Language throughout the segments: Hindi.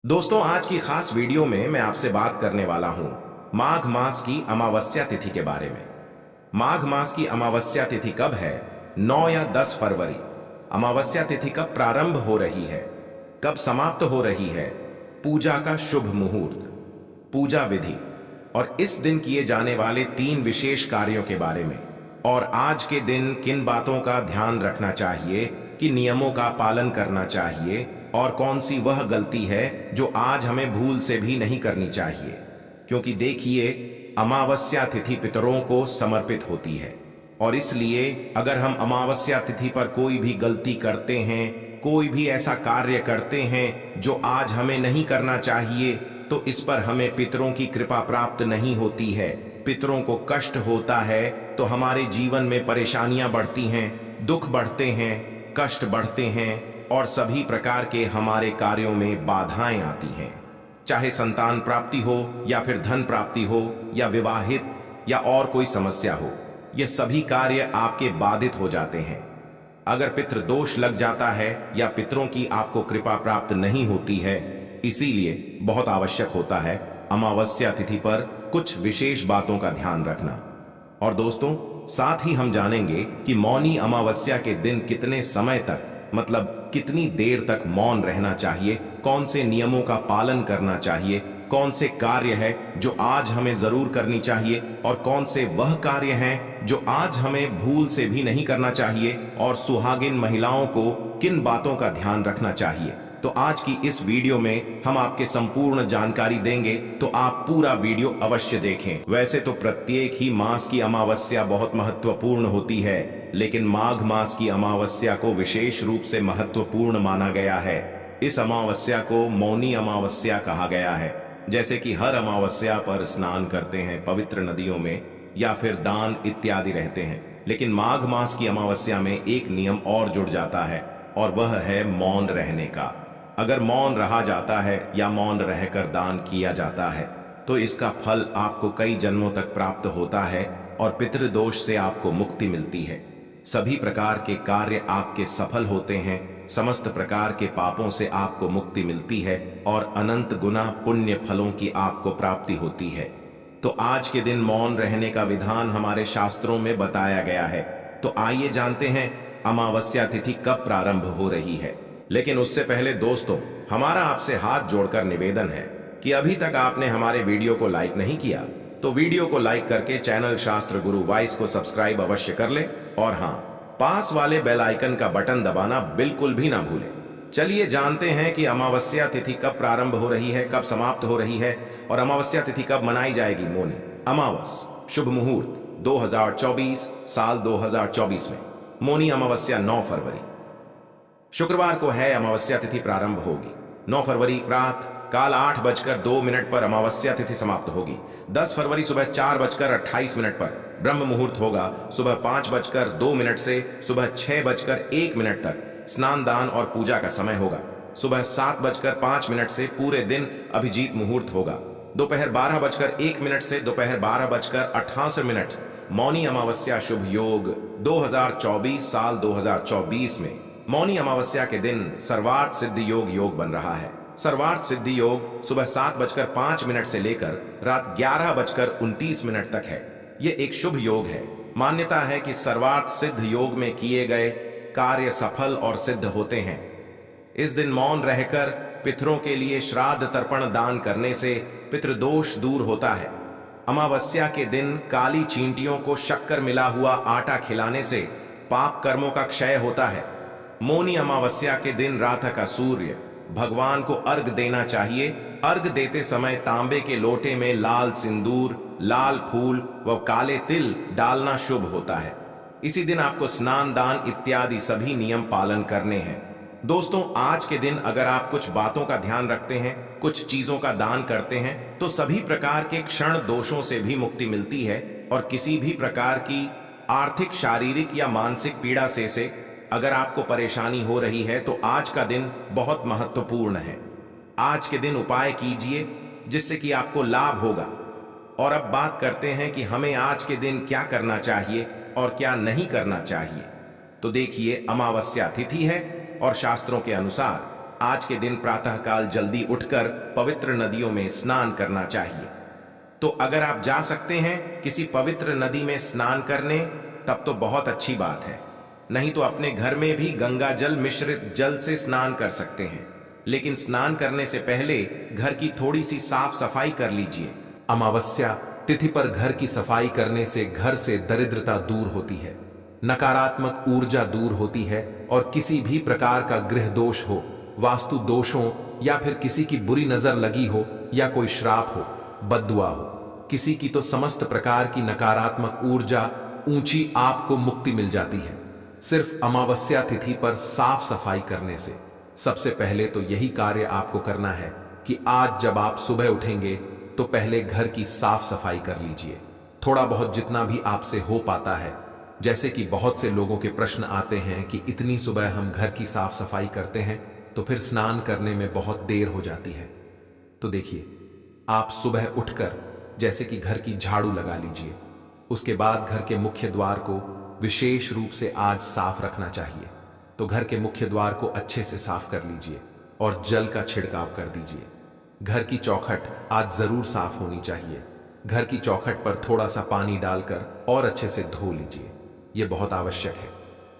दोस्तों, आज की खास वीडियो में मैं आपसे बात करने वाला हूं माघ मास की अमावस्या तिथि के बारे में। माघ मास की अमावस्या तिथि कब है? 9 या 10 फरवरी। अमावस्या तिथि कब प्रारंभ हो रही है, कब समाप्त हो रही है? पूजा का शुभ मुहूर्त, पूजा विधि और इस दिन किए जाने वाले 3 विशेष कार्यों के बारे में। और आज के दिन किन बातों का ध्यान रखना चाहिए, कि नियमों का पालन करना चाहिए और कौन सी वह गलती है जो आज हमें भूल से भी नहीं करनी चाहिए। क्योंकि देखिए, अमावस्या तिथि पितरों को समर्पित होती है और इसलिए अगर हम अमावस्या तिथि पर कोई भी गलती करते हैं, कोई भी ऐसा कार्य करते हैं जो आज हमें नहीं करना चाहिए, तो इस पर हमें पितरों की कृपा प्राप्त नहीं होती है। पितरों को कष्ट होता है तो हमारे जीवन में परेशानियां बढ़ती हैं, दुख बढ़ते हैं, कष्ट बढ़ते हैं और सभी प्रकार के हमारे कार्यों में बाधाएं आती हैं। चाहे संतान प्राप्ति हो या फिर धन प्राप्ति हो या विवाहित या और कोई समस्या हो, ये सभी कार्य आपके बाधित हो जाते हैं। अगर पितृ दोष लग जाता है या पितरों की आपको कृपा प्राप्त नहीं होती है, इसीलिए बहुत आवश्यक होता है अमावस्या तिथि पर कुछ विशेष बातों का ध्यान रखना। और दोस्तों, साथ ही हम जानेंगे कि मौनी अमावस्या के दिन कितने समय तक, मतलब कितनी देर तक मौन रहना चाहिए, कौन से नियमों का पालन करना चाहिए, कौन से कार्य है जो आज हमें जरूर करनी चाहिए और कौन से वह कार्य हैं जो आज हमें भूल से भी नहीं करना चाहिए, और सुहागिन महिलाओं को किन बातों का ध्यान रखना चाहिए। तो आज की इस वीडियो में हम आपके संपूर्ण जानकारी देंगे, तो आप पूरा वीडियो अवश्य देखें। वैसे तो प्रत्येक ही मास की अमावस्या बहुत महत्वपूर्ण होती है, लेकिन माघ मास की अमावस्या को विशेष रूप से महत्वपूर्ण माना गया है। इस अमावस्या को मौनी अमावस्या कहा गया है। जैसे कि हर अमावस्या पर स्नान करते हैं पवित्र नदियों में या फिर दान इत्यादि रहते हैं, लेकिन माघ मास की अमावस्या में एक नियम और जुड़ जाता है और वह है मौन रहने का। अगर मौन रहा जाता है या मौन रहकर दान किया जाता है, तो इसका फल आपको कई जन्मों तक प्राप्त होता है और पितृदोष से आपको मुक्ति मिलती है। सभी प्रकार के कार्य आपके सफल होते हैं, समस्त प्रकार के पापों से आपको मुक्ति मिलती है और अनंत गुना पुण्य फलों की आपको प्राप्ति होती है। तो आज के दिन मौन रहने का विधान हमारे शास्त्रों में बताया गया है। तो आइए जानते हैं अमावस्या तिथि कब प्रारंभ हो रही है। लेकिन उससे पहले दोस्तों, हमारा आपसे हाथ जोड़कर निवेदन है कि अभी तक आपने हमारे वीडियो को लाइक नहीं किया, तो वीडियो को लाइक करके चैनल शास्त्र गुरु वाइस को सब्सक्राइब अवश्य कर ले और हाँ, पास वाले बेल आइकन का बटन दबाना बिल्कुल भी ना भूलें। चलिए जानते हैं कि अमावस्या तिथि कब प्रारंभ हो रही है, कब समाप्त हो रही है और अमावस्या तिथि कब मनाई जाएगी। मौनी अमावस शुभ मुहूर्त 2024 साल 2024 में मौनी अमावस्या 9 फरवरी शुक्रवार को है अमावस्या तिथि प्रारंभ होगी। 9 फरवरी प्रातः काल 8:02 पर अमावस्या तिथि समाप्त होगी। 10 फरवरी सुबह 4:28 पर ब्रह्म मुहूर्त होगा। सुबह 5:02 से सुबह 6:01 तक स्नान दान और पूजा का समय होगा। सुबह 7:05 से पूरे दिन अभिजीत मुहूर्त होगा। दोपहर 12:01 से दोपहर 12:88 मौनी अमावस्या शुभ योग 2024 साल 2024 में मौनी अमावस्या के दिन सर्वार्थ सिद्धि योग बन रहा है। सर्वार्थ सिद्धि योग सुबह 7:05 से लेकर रात 11:29 तक है। ये एक शुभ योग है। मान्यता है कि सर्वार्थ सिद्ध योग में किए गए कार्य सफल और सिद्ध होते हैं। इस दिन मौन रहकर पितरों के लिए श्राद्ध तर्पण दान करने से पितृदोष दूर होता है। अमावस्या के दिन काली चींटियों को शक्कर मिला हुआ आटा खिलाने से पाप कर्मों का क्षय होता है। मौनी अमावस्या के दिन रात का सूर्य भगवान को अर्घ देना चाहिए। अर्घ देते समय तांबे के लोटे में लाल सिंदूर, लाल फूल व काले तिल डालना शुभ होता है। इसी दिन आपको स्नान दान इत्यादि सभी नियम पालन करने हैं। दोस्तों, आज के दिन अगर आप कुछ बातों का ध्यान रखते हैं, कुछ चीजों का दान करते हैं, तो सभी प्रकार के क्षण दोषों से भी मुक्ति मिलती है और किसी भी प्रकार की आर्थिक, शारीरिक या मानसिक पीड़ा से अगर आपको परेशानी हो रही है, तो आज का दिन बहुत महत्वपूर्ण है। आज के दिन उपाय कीजिए जिससे कि आपको लाभ होगा। और अब बात करते हैं कि हमें आज के दिन क्या करना चाहिए और क्या नहीं करना चाहिए। तो देखिए, अमावस्या तिथि है और शास्त्रों के अनुसार आज के दिन प्रातःकाल जल्दी उठकर पवित्र नदियों में स्नान करना चाहिए। तो अगर आप जा सकते हैं किसी पवित्र नदी में स्नान करने, तब तो बहुत अच्छी बात है। नहीं तो अपने घर में भी गंगा जल मिश्रित जल से स्नान कर सकते हैं। लेकिन स्नान करने से पहले घर की थोड़ी सी साफ सफाई कर लीजिए। अमावस्या तिथि पर घर की सफाई करने से घर से दरिद्रता दूर होती है, नकारात्मक ऊर्जा दूर होती है और किसी भी प्रकार का गृह दोष हो, वास्तु दोषों या फिर किसी की बुरी नजर लगी हो या कोई श्राप हो, बद्दुआ हो, किसी की तो समस्त प्रकार की नकारात्मक ऊर्जा ऊंची आपको मुक्ति मिल जाती है सिर्फ अमावस्या तिथि पर साफ सफाई करने से। सबसे पहले तो यही कार्य आपको करना है कि आज जब आप सुबह उठेंगे तो पहले घर की साफ सफाई कर लीजिए, थोड़ा बहुत जितना भी आपसे हो पाता है। जैसे कि बहुत से लोगों के प्रश्न आते हैं कि इतनी सुबह हम घर की साफ सफाई करते हैं तो फिर स्नान करने में बहुत देर हो जाती है। तो देखिए, आप सुबह उठकर जैसे कि घर की झाड़ू लगा लीजिए, उसके बाद घर के मुख्य द्वार को विशेष रूप से आज साफ रखना चाहिए। तो घर के मुख्य द्वार को अच्छे से साफ कर लीजिए और जल का छिड़काव कर दीजिए। घर की चौखट आज जरूर साफ होनी चाहिए। घर की चौखट पर थोड़ा सा पानी डालकर और अच्छे से धो लीजिए, यह बहुत आवश्यक है।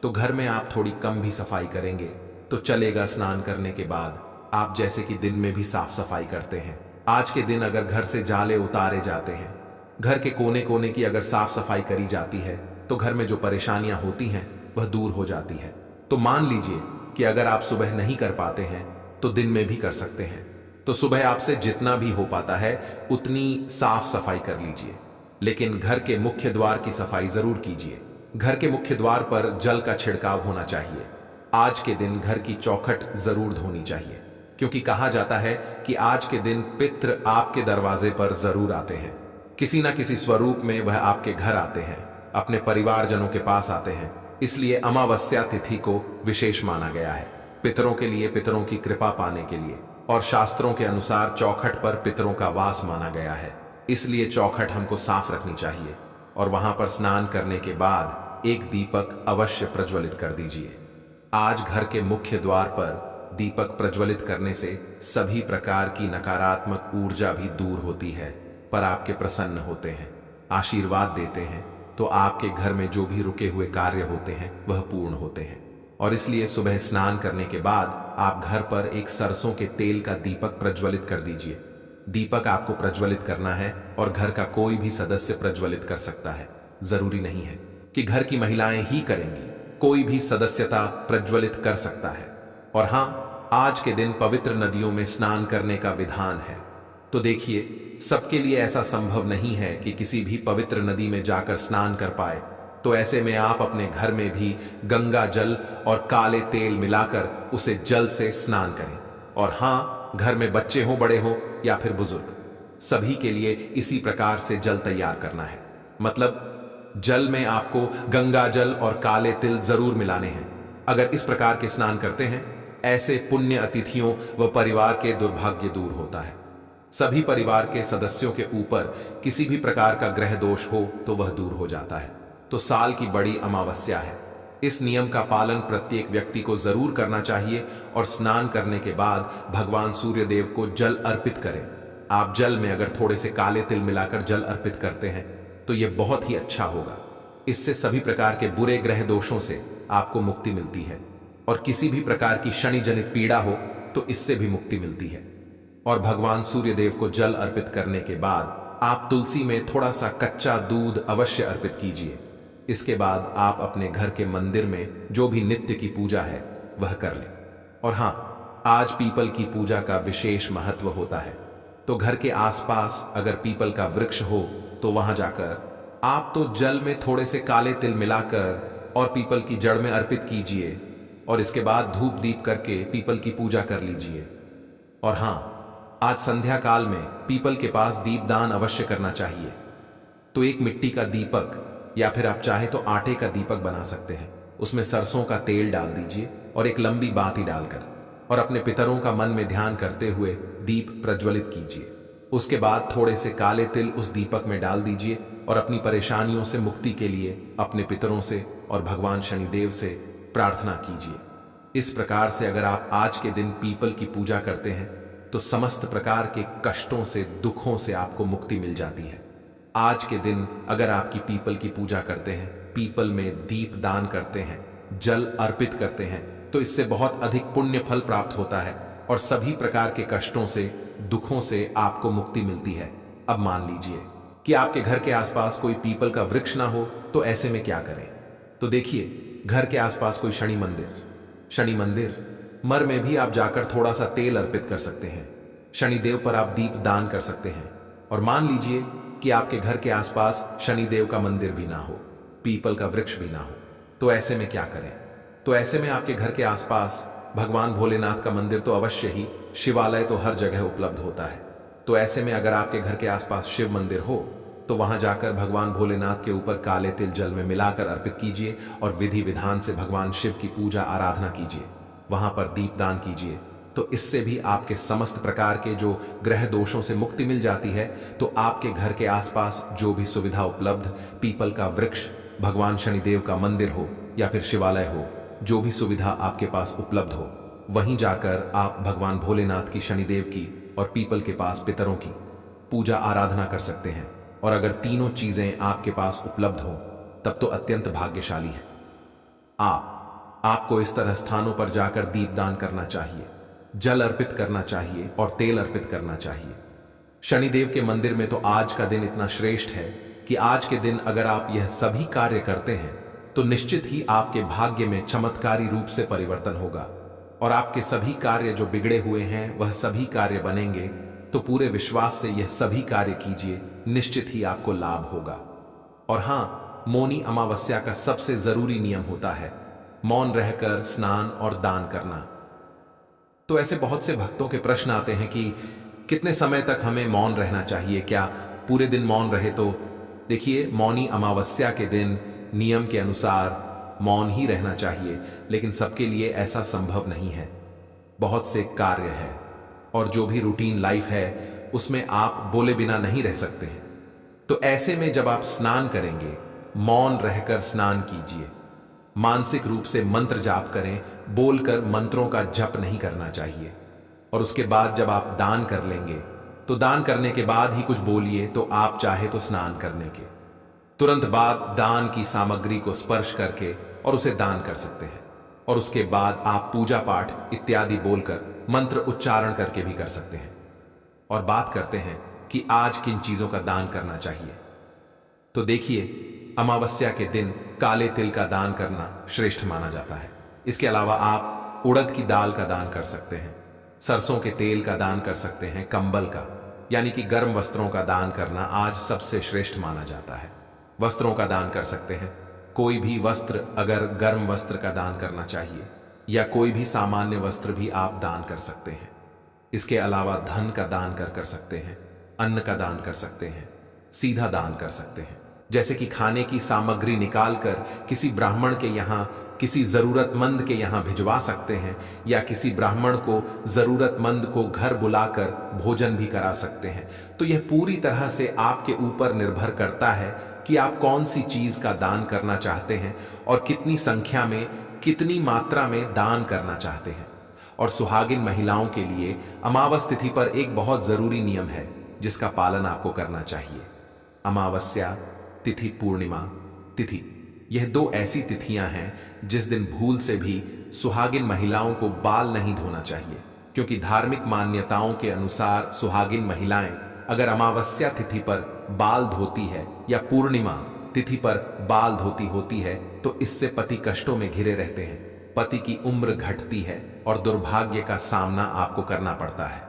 तो घर में आप थोड़ी कम भी सफाई करेंगे तो चलेगा। स्नान करने के बाद आप जैसे कि दिन में भी साफ सफाई करते हैं, आज के दिन अगर घर से जाले उतारे जाते हैं, घर के कोने कोने की अगर साफ सफाई करी जाती है तो घर में जो परेशानियां होती हैं वह दूर हो जाती है। तो मान लीजिए कि अगर आप सुबह नहीं कर पाते हैं तो दिन में भी कर सकते हैं। तो सुबह आपसे जितना भी हो पाता है उतनी साफ सफाई कर लीजिए, लेकिन घर के मुख्य द्वार की सफाई जरूर कीजिए। घर के मुख्य द्वार पर जल का छिड़काव होना चाहिए। आज के दिन घर की चौखट जरूर धोनी चाहिए, क्योंकि कहा जाता है कि आज के दिन पितृ आपके दरवाजे पर जरूर आते हैं। किसी ना किसी स्वरूप में वह आपके घर आते हैं, अपने परिवारजनों के पास आते हैं। इसलिए अमावस्या तिथि को विशेष माना गया है पितरों के लिए, पितरों की कृपा पाने के लिए। और शास्त्रों के अनुसार चौखट पर पितरों का वास माना गया है, इसलिए चौखट हमको साफ रखनी चाहिए। और वहां पर स्नान करने के बाद एक दीपक अवश्य प्रज्वलित कर दीजिए। आज घर के मुख्य द्वार पर दीपक प्रज्वलित करने से सभी प्रकार की नकारात्मक ऊर्जा भी दूर होती है, पर आपके प्रसन्न होते हैं, आशीर्वाद देते हैं। तो आपके घर में जो भी रुके हुए कार्य होते हैं वह पूर्ण होते हैं। और इसलिए सुबह स्नान करने के बाद आप घर पर एक सरसों के तेल का दीपक प्रज्वलित कर दीजिए। दीपक आपको प्रज्वलित करना है और घर का कोई भी सदस्य प्रज्वलित कर सकता है, जरूरी नहीं है कि घर की महिलाएं ही करेंगी, कोई भी सदस्यता प्रज्वलित कर सकता है। और हां, आज के दिन पवित्र नदियों में स्नान करने का विधान है। तो देखिए, सबके लिए ऐसा संभव नहीं है कि किसी भी पवित्र नदी में जाकर स्नान कर पाए। तो ऐसे में आप अपने घर में भी गंगा जल और काले तेल मिलाकर उसे जल से स्नान करें। और हां, घर में बच्चे हो, बड़े हो या फिर बुजुर्ग, सभी के लिए इसी प्रकार से जल तैयार करना है। मतलब जल में आपको गंगा जल और काले तिल जरूर मिलाने हैं। अगर इस प्रकार के स्नान करते हैं, ऐसे पुण्य अतिथियों व परिवार के दुर्भाग्य दूर होता है। सभी परिवार के सदस्यों के ऊपर किसी भी प्रकार का ग्रह दोष हो तो वह दूर हो जाता है। तो साल की बड़ी अमावस्या है, इस नियम का पालन प्रत्येक व्यक्ति को जरूर करना चाहिए। और स्नान करने के बाद भगवान सूर्य देव को जल अर्पित करें। आप जल में अगर थोड़े से काले तिल मिलाकर जल अर्पित करते हैं तो यह बहुत ही अच्छा होगा। इससे सभी प्रकार के बुरे ग्रह दोषों से आपको मुक्ति मिलती है, और किसी भी प्रकार की शनि जनित पीड़ा हो तो इससे भी मुक्ति मिलती है। और भगवान सूर्य देव को जल अर्पित करने के बाद आप तुलसी में थोड़ा सा कच्चा दूध अवश्य अर्पित कीजिए। इसके बाद आप अपने घर के मंदिर में जो भी नित्य की पूजा है वह कर लें। और हां, आज पीपल की पूजा का विशेष महत्व होता है। तो घर के आसपास अगर पीपल का वृक्ष हो तो वहां जाकर आप तो जल में थोड़े से काले तिल मिलाकर और पीपल की जड़ में अर्पित कीजिए। और इसके बाद धूप दीप करके पीपल की पूजा कर लीजिए। और हां, आज संध्या काल में पीपल के पास दीपदान अवश्य करना चाहिए। तो एक मिट्टी का दीपक या फिर आप चाहे तो आटे का दीपक बना सकते हैं, उसमें सरसों का तेल डाल दीजिए और एक लंबी बाती डालकर, और अपने पितरों का मन में ध्यान करते हुए दीप प्रज्वलित कीजिए। उसके बाद थोड़े से काले तिल उस दीपक में डाल दीजिए और अपनी परेशानियों से मुक्ति के लिए अपने पितरों से और भगवान शनिदेव से प्रार्थना कीजिए। इस प्रकार से अगर आप आज के दिन पीपल की पूजा करते हैं तो समस्त प्रकार के कष्टों से, दुखों से आपको मुक्ति मिल जाती है। आज के दिन अगर आपकी पीपल की पूजा करते हैं, पीपल में दीप दान करते हैं, जल अर्पित करते हैं, तो इससे बहुत अधिक पुण्य फल प्राप्त होता है और सभी प्रकार के कष्टों से, दुखों से आपको मुक्ति मिलती है। अब मान लीजिए कि आपके घर के आसपास कोई पीपल का वृक्ष ना हो, तो ऐसे में क्या करें? तो देखिए, घर के आसपास कोई शनि मंदिर मर में भी आप जाकर थोड़ा सा तेल अर्पित कर सकते हैं। शनिदेव पर आप दीप दान कर सकते हैं। और मान लीजिए कि आपके घर के आसपास शनिदेव का मंदिर भी ना हो, पीपल का वृक्ष भी ना हो, तो ऐसे में क्या करें? तो ऐसे में आपके घर के आसपास भगवान भोलेनाथ का मंदिर तो अवश्य ही, शिवालय तो हर जगह उपलब्ध होता है। तो ऐसे में अगर आपके घर के आसपास शिव मंदिर हो तो वहां जाकर भगवान भोलेनाथ के ऊपर काले तिल जल में मिलाकर अर्पित कीजिए और विधि विधान से भगवान शिव की पूजा आराधना कीजिए। वहां पर दीपदान कीजिए, तो इससे भी आपके समस्त प्रकार के जो ग्रह दोषों से मुक्ति मिल जाती है। तो आपके घर के आसपास जो भी सुविधा उपलब्ध, पीपल का वृक्ष, भगवान शनिदेव का मंदिर हो या फिर शिवालय हो, जो भी सुविधा आपके पास उपलब्ध हो, वहीं जाकर आप भगवान भोलेनाथ की, शनिदेव की और पीपल के पास पितरों की पूजा आराधना कर सकते हैं। और अगर तीनों चीजें आपके पास उपलब्ध हो तब तो अत्यंत भाग्यशाली है। आपको इस तरह स्थानों पर जाकर दीपदान करना चाहिए, जल अर्पित करना चाहिए और तेल अर्पित करना चाहिए। शनिदेव के मंदिर में तो आज का दिन इतना श्रेष्ठ है कि आज के दिन अगर आप यह सभी कार्य करते हैं तो निश्चित ही आपके भाग्य में चमत्कारी रूप से परिवर्तन होगा और आपके सभी कार्य जो बिगड़े हुए हैं वह सभी कार्य बनेंगे। तो पूरे विश्वास से यह सभी कार्य कीजिए, निश्चित ही आपको लाभ होगा। और हां, मौनी अमावस्या का सबसे जरूरी नियम होता है मौन रहकर स्नान और दान करना। तो ऐसे बहुत से भक्तों के प्रश्न आते हैं कि कितने समय तक हमें मौन रहना चाहिए, क्या पूरे दिन मौन रहे? तो देखिए, मौनी अमावस्या के दिन नियम के अनुसार मौन ही रहना चाहिए, लेकिन सबके लिए ऐसा संभव नहीं है। बहुत से कार्य है और जो भी रूटीन लाइफ है उसमें आप बोले बिना नहीं रह सकते हैं। तो ऐसे में जब आप स्नान करेंगे, मौन रहकर स्नान कीजिए, मानसिक रूप से मंत्र जाप करें, बोलकर मंत्रों का जप नहीं करना चाहिए। और उसके बाद जब आप दान कर लेंगे तो दान करने के बाद ही कुछ बोलिए। तो आप चाहे तो स्नान करने के तुरंत बाद दान की सामग्री को स्पर्श करके और उसे दान कर सकते हैं। और उसके बाद आप पूजा पाठ इत्यादि बोलकर मंत्र उच्चारण करके भी कर सकते हैं। और बात करते हैं कि आज किन चीजों का दान करना चाहिए। तो देखिए, अमावस्या के दिन काले तिल का दान करना श्रेष्ठ माना जाता है। इसके अलावा आप उड़द की दाल का दान कर सकते हैं, सरसों के तेल का दान कर सकते हैं, कंबल का यानी कि गर्म वस्त्रों का दान करना आज सबसे श्रेष्ठ माना जाता है। वस्त्रों का दान कर सकते हैं, कोई भी वस्त्र, अगर गर्म वस्त्र का दान करना चाहिए या कोई भी सामान्य वस्त्र भी आप दान कर सकते हैं। इसके अलावा धन का दान कर सकते हैं, अन्न का दान कर सकते हैं, सीधा दान कर सकते हैं, जैसे कि खाने की सामग्री निकालकर किसी ब्राह्मण के यहाँ, किसी जरूरतमंद के यहाँ भिजवा सकते हैं या किसी ब्राह्मण को, जरूरतमंद को घर बुलाकर भोजन भी करा सकते हैं। तो यह पूरी तरह से आपके ऊपर निर्भर करता है कि आप कौन सी चीज का दान करना चाहते हैं और कितनी संख्या में, कितनी मात्रा में दान करना चाहते हैं। और सुहागिन महिलाओं के लिए अमावस तिथि पर एक बहुत जरूरी नियम है जिसका पालन आपको करना चाहिए। अमावस्या तिथि, पूर्णिमा तिथि, यह दो ऐसी तिथियां हैं जिस दिन भूल से भी सुहागिन महिलाओं को बाल नहीं धोना चाहिए, क्योंकि धार्मिक मान्यताओं के अनुसार सुहागिन महिलाएं अगर अमावस्या तिथि पर बाल धोती है या पूर्णिमा तिथि पर बाल धोती होती है तो इससे पति कष्टों में घिरे रहते हैं, पति की उम्र घटती है और दुर्भाग्य का सामना आपको करना पड़ता है।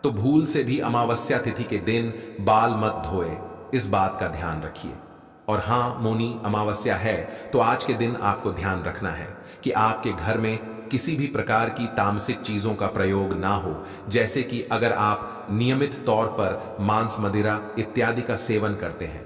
तो भूल से भी अमावस्या तिथि के दिन बाल मत धोए, इस बात का ध्यान रखिए। और हां, मौनी अमावस्या है तो आज के दिन आपको ध्यान रखना है कि आपके घर में किसी भी प्रकार की तामसिक चीजों का प्रयोग ना हो, जैसे कि अगर आप नियमित तौर पर मांस, मदिरा इत्यादि का सेवन करते हैं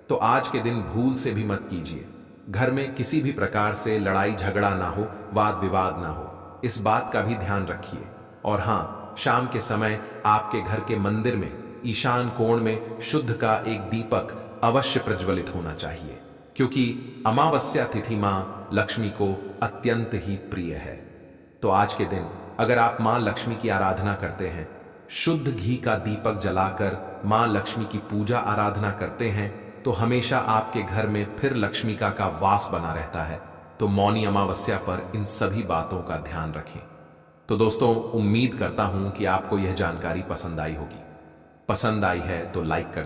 तो आज के दिन भूल से भी मत कीजिए। घर में किसी भी प्रकार से लड़ाई झगड़ा ना हो, वाद विवाद ना हो, इस बात का भी ध्यान रखिए। और हां, शाम के समय आपके घर के मंदिर में ईशान कोण में शुद्ध का एक दीपक अवश्य प्रज्वलित होना चाहिए, क्योंकि अमावस्या तिथि मां लक्ष्मी को अत्यंत ही प्रिय है। तो तो आज के दिन अगर आप मां लक्ष्मी की आराधना करते हैं, शुद्ध घी का दीपक जलाकर मां लक्ष्मी की पूजा आराधना करते हैं, तो हमेशा आपके घर में फिर लक्ष्मिका का वास बना रहता है। तो मौनी अमावस्या पर इन सभी बातों का ध्यान रखें। तो दोस्तों, उम्मीद करता हूं कि आपको यह जानकारी पसंद आई होगी। पसंद आई है तो लाइक कर